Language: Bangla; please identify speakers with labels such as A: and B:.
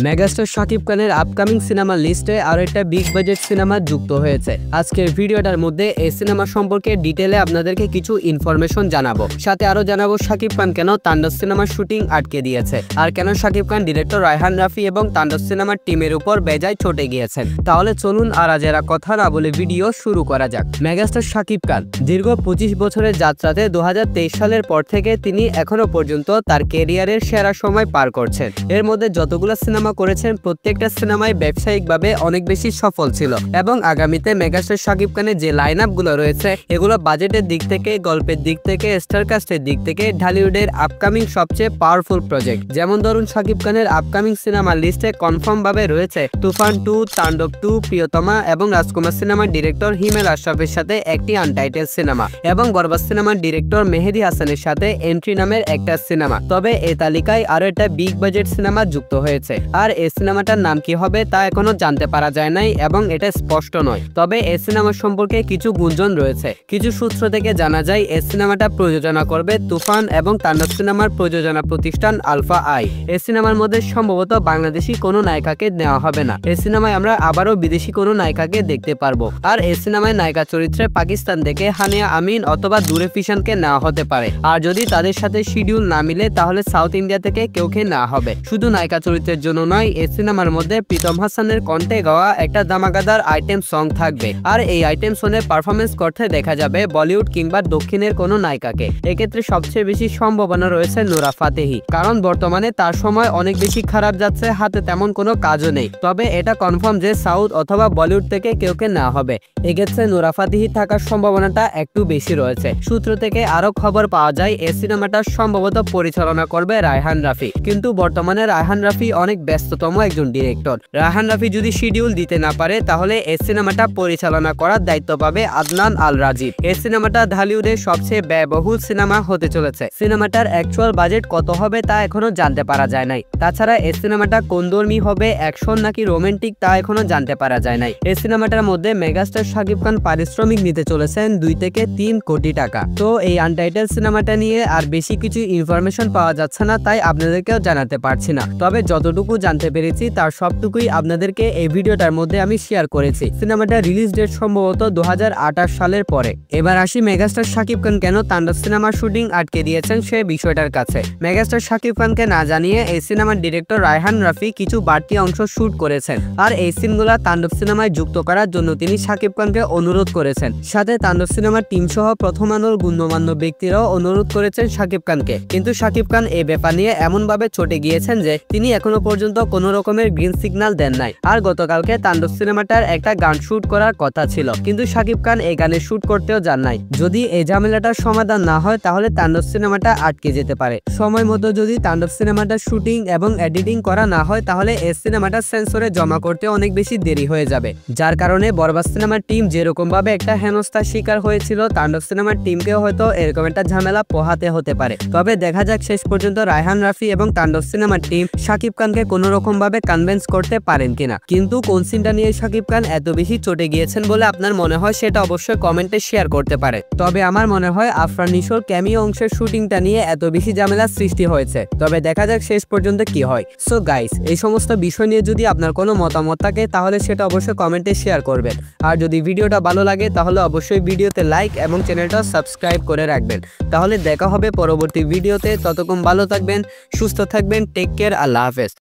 A: মেগাস্টার শাকিব খানের আপকামিং সিনেমা লিস্টে আরো একটা বিগ বাজেট সিনেমা যুক্ত হয়েছে। আজকের ভিডিওটার মধ্যে এই সিনেমা সম্পর্কে ডিটেলে আপনাদেরকে কিছু ইনফরমেশন জানাবো, সাথে আরো জানাবো শাকিব খান কেন তাণ্ডব সিনেমার শুটিং আটকে দিয়েছে, আর কেন শাকিব খান ডিরেক্টর রায়হান রাফি এবং তাণ্ডব সিনেমার টিমের উপর বেজায় চটে গিয়েছেন। তাহলে চলুন আর আজ এরা কথা না বলে ভিডিও শুরু করা যাক। মেগাস্টার শাকিব খান দীর্ঘ 25 বছরের যাত্রাতে 2023 সালের পর থেকে তিনি এখনো পর্যন্ত তার ক্যারিয়ারের সেরা সময় পার করছেন। এর মধ্যে যতগুলো সিনেমা করেছেন প্রত্যেকটা সিনেমায় ব্যবসায়িকভাবে অনেক বেশি সফল ছিল এবং আগামীতে মেগাস্টার শাকিব খানের যে লাইন আপ গুলো রয়েছে এগুলো বাজেটের দিক থেকে, গল্পের দিক থেকে, স্টারকাস্টের দিক থেকে ঢালিউডের আপকামিং সবচেয়ে পাওয়ারফুল প্রজেক্ট। যেমন ধরুন শাকিব খানের আপকামিং সিনেমা লিস্টে কনফার্ম ভাবে রয়েছে তুফান 2, তাণ্ডব 2, প্রিয়তমা এবং রাজকুমার সিনেমার ডিরেক্টর হিমেল আশরাফের সাথে একটি আনটাইটেল সিনেমা এবং বরবাদ সিনেমার ডিরেক্টর মেহেদী হাসানের সাথে এন্ট্রি নামের একটা সিনেমা। তবে এই তালিকায় আরো একটা বিগ বাজেট সিনেমা যুক্ত হয়েছে, আর এই সিনেমাটার নাম কি হবে তা এখনো জানতে পারা যায় নাই এবং এটা স্পষ্ট নয়। তবে এই সিনেমা সম্পর্কে কিছু গুঞ্জন রয়েছে। কিছু সূত্র থেকে জানা যায় এই সিনেমাটা প্রযোজনা করবে তুফান এবং তাণ্ডব সিনেমার প্রযোজনা প্রতিষ্ঠান আলফা আই। এই সিনেমার মধ্যে সম্ভবত বাংলাদেশি কোনো নায়িকাকে নেওয়া হবে না। এই সিনেমায় আমরা আবারও বিদেশি কোনো নায়িকাকে দেখতে পারবো, আর এই সিনেমায় নায়িকা চরিত্রে পাকিস্তান থেকে হানিয়া আমিন অথবা দুরে ফিশানকে নেওয়া হতে পারে। আর যদি তাদের সাথে শিডিউল না মিলে তাহলে সাউথ ইন্ডিয়া থেকে কেউকে নেওয়া হবে। শুধু নায়িকা চরিত্রের জন্য নয়, এই সিনেমার মধ্যে প্রীতম হাসানের কণ্ঠে গাওয়া একটা ধামাকাদার আইটেম সং থাকবে, আর এই আইটেম সঙ্গে পারফরমেন্স করতে দেখা যাবে বলিউড কিংবা দক্ষিণের কোনো নায়িকাকে। এক্ষেত্রে সবচেয়ে বেশি সম্ভাবনা রয়েছে নুরা ফাতেহি, কারণ বর্তমানে তার সময় অনেক বেশি খারাপ যাচ্ছে, হাতে তেমন কোনো কাজও নেই। তবে এটা কনফার্ম যে সাউথ অথবা বলিউড থেকে কেউকে নেওয়া হবে। এক্ষেত্রে নুরা ফাতেহি থাকার সম্ভাবনাটা একটু বেশি রয়েছে। সূত্র থেকে আরো খবর পাওয়া যায় এই সিনেমাটা সম্ভবত পরিচালনা করবে রায়হান রাফি, কিন্তু বর্তমানে রায়হান রাফি অনেক ব্যস্ততম একজন ডিরেক্টর। রায়হান রাফি যদি শিডিউল দিতে না পারে তাহলে এই সিনেমাটা পরিচালনা করার দায়িত্ব পাবে আদনান আল রাজীব। এই সিনেমাটা ঢালিউডের সবচেয়ে ব্যয়বহুল সিনেমা হতে চলেছে। সিনেমাটার অ্যাকচুয়াল বাজেট কত হবে তা এখনো জানতে পারা যায় নাই। তাছাড়া এই সিনেমাটা কোনধর্মী হবে, অ্যাকশন নাকি রোমান্টিক তা এখনো জানতে পারা যায় নাই। এই সিনেমাটার মধ্যে মেগাস্টার শাকিব খান পারিশ্রমিক নিতে চলেছেন 2 থেকে 3 কোটি টাকা। তো এই আনটাইটেল সিনেমাটা নিয়ে আর বেশি কিছু ইনফরমেশন পাওয়া যাচ্ছে না, তাই আপনাদেরকেও জানাতে পারছি না। তবে যতটুকু জানতে পেরেছি তার সবটুকুই আপনাদেরকে এই ভিডিওটার মধ্যে আমি শেয়ার করেছি। সিনেমাটা রিলিজ ডেট সম্ভবত 2028 সালের পরে। এবার আসি মেগাস্টার শাকিব খান কেন তাণ্ডব সিনেমার শুটিং আটকে দিয়েছেন সেই বিষয়টার কাছে। মেগাস্টার শাকিব খানকে না জানিয়ে এই সিনেমার ডিরেক্টর রায়হান রাফি কিছু বাড়তি অংশ শুট করেছেন, আর এই সিনগুলা তাণ্ডব সিনেমায় যুক্ত করার জন্য তিনি শাকিব খানকে অনুরোধ করেছেন। সাথে তাণ্ডব সিনেমার টিম সহ প্রথম আলোর গণ্যমান্য ব্যক্তিরাও অনুরোধ করেছেন শাকিব খানকে, কিন্তু শাকিব খান এই ব্যাপার নিয়ে এমন ভাবে চটে গিয়েছেন যে তিনি এখনো পর্যন্ত কোনো রকমের গ্রিন সিগন্যাল দেন নাই। আর গতকালকে তাণ্ডব সিনেমাটার একটা গান শুট করার কথা ছিল, কিন্তু শাকিব খান এই গানে শুট করতেও যান নাই। যদি এই ঝামেলাটার সমাধান না হয় তাহলে তাণ্ডব সিনেমাটা আটকে যেতে পারে। সময় মতো যদি তাণ্ডব সিনেমাটার শুটিং এবং এডিটিং করা না হয় তাহলে এই সিনেমাটা সেন্সরে জমা করতে অনেক বেশি দেরি হয়ে যাবে, যার কারণে বরবাদ সিনেমার টিম যেরকম ভাবে একটা হেনস্থার শিকার হয়েছিল তাণ্ডব সিনেমার টিমকেও হয়তো এরকম একটা ঝামেলা পোহাতে হতে পারে। তবে দেখা যাক শেষ পর্যন্ত রায়হান রাফি এবং তাণ্ডব সিনেমার টিম শাকিব খানকে কোনো রকম ভাবে কনভিন্স করতে পারেন কিনা। কিন্তু কোন সিনটা নিয়ে শাকিব খান এত বেশি চটে গিয়েছেন বলে আপনার মনে হয় সেটা অবশ্যই কমেন্টে শেয়ার করতে পারে। তবে আমার মনে হয় আফরান নিশোর ক্যামিও অংশের শুটিংটা নিয়ে এত বেশি ঝামেলা সৃষ্টি হয়েছে। তবে দেখা যাক শেষ পর্যন্ত কি হয়। সো গাইস, এই সমস্ত বিষয় নিয়ে যদি আপনার কোনো মতামত থাকে তাহলে সেটা অবশ্যই কমেন্টে শেয়ার করবেন। আর যদি ভিডিওটা ভালো লাগে তাহলে অবশ্যই ভিডিওতে লাইক এবং চ্যানেলটা সাবস্ক্রাইব করে রাখবেন। তাহলে দেখা হবে পরবর্তী ভিডিওতে। ততক্ষণ ভালো থাকবেন, সুস্থ থাকবেন, টেক কেয়ার, আল্লাহ হাফেজ।